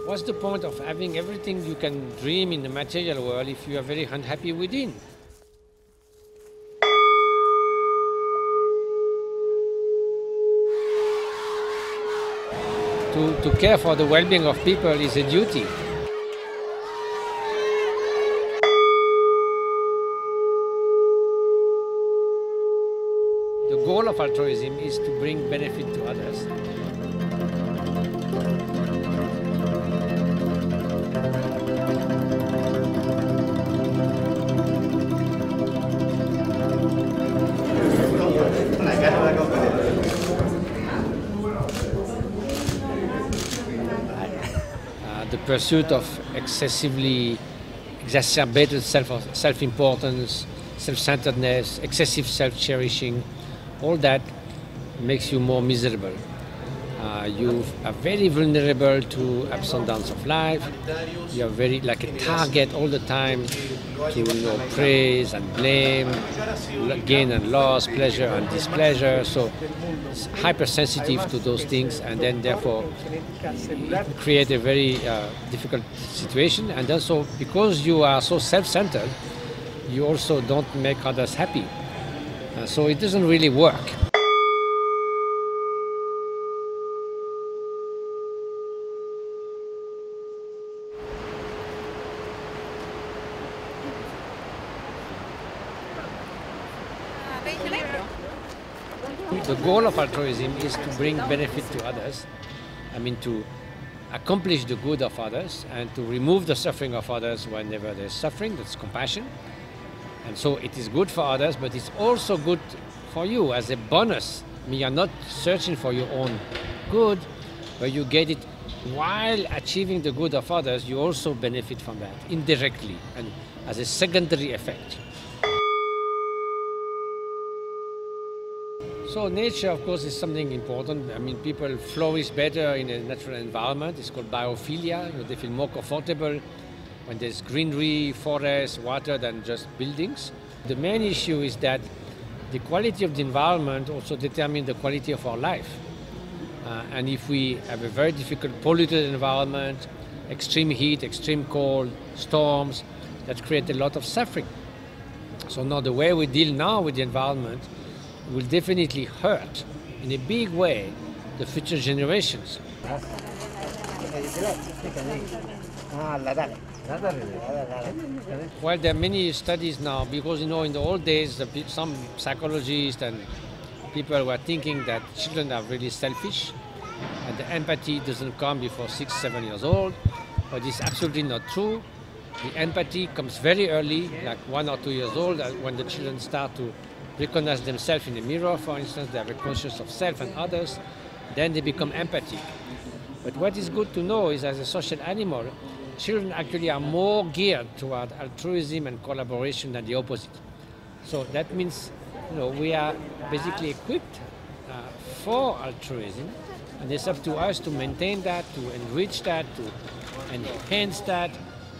What's the point of having everything you can dream in the material world if you are very unhappy within? To care for the well-being of people is a duty. The goal of altruism is to bring benefit to others. The pursuit of excessively exacerbated self-importance, self-centeredness, excessive self-cherishing, all that makes you more miserable. You are very vulnerable to ups and downs of life. You are very like a target all the time to praise and blame, gain and loss, pleasure and displeasure. So it's hypersensitive to those things, and then therefore create a very difficult situation. And also because you are so self-centered, you also don't make others happy. So it doesn't really work. The goal of altruism is to bring benefit to others. I mean, to accomplish the good of others and to remove the suffering of others whenever there's suffering. That's compassion. And so it is good for others, but it's also good for you as a bonus. I mean, you're not searching for your own good, but you get it while achieving the good of others. You also benefit from that indirectly and as a secondary effect. So nature, of course, is something important. I mean, people flourish better in a natural environment. It's called biophilia. They feel more comfortable when there's greenery, forest, water than just buildings. The main issue is that the quality of the environment also determines the quality of our life. And if we have a very difficult, polluted environment, extreme heat, extreme cold, storms, that create a lot of suffering. So now the way we deal now with the environment will definitely hurt in a big way the future generations. Well, there are many studies now because, in the old days, some psychologists and people were thinking that children are really selfish and the empathy doesn't come before 6, 7 years old. But it's absolutely not true. The empathy comes very early, like 1 or 2 years old, when the children start to recognize themselves in the mirror, for instance. They are conscious of self and others, then they become empathic. But what is good to know is, as a social animal, children actually are more geared toward altruism and collaboration than the opposite. So that means, we are basically equipped for altruism, and it's up to us to maintain that, to enrich that, to enhance that,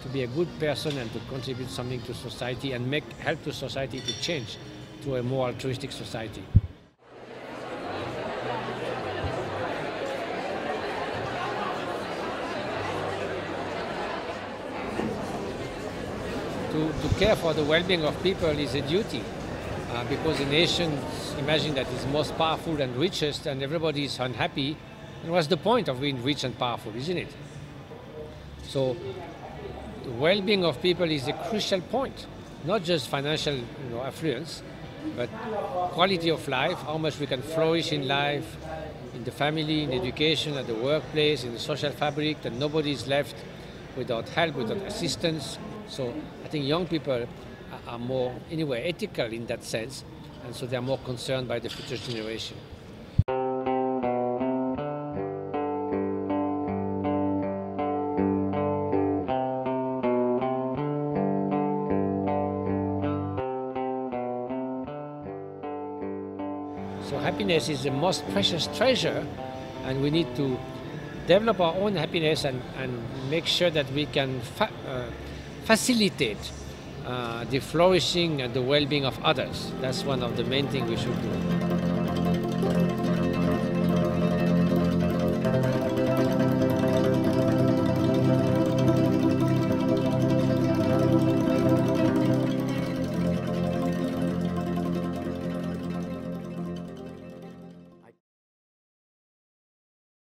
to be a good person and to contribute something to society and help the society to change to a more altruistic society. To care for the well-being of people is a duty, because the nation, imagine that is most powerful and richest, and everybody is unhappy. And what's the point of being rich and powerful, isn't it? So the well-being of people is a crucial point, not just financial affluence, but quality of life, how much we can flourish in life, in the family, in education, at the workplace, in the social fabric, that nobody is left without help, without assistance. So I think young people are more, ethical in that sense, and so they are more concerned by the future generation. So happiness is the most precious treasure, and we need to develop our own happiness and make sure that we can facilitate the flourishing and the well-being of others. That's one of the main things we should do.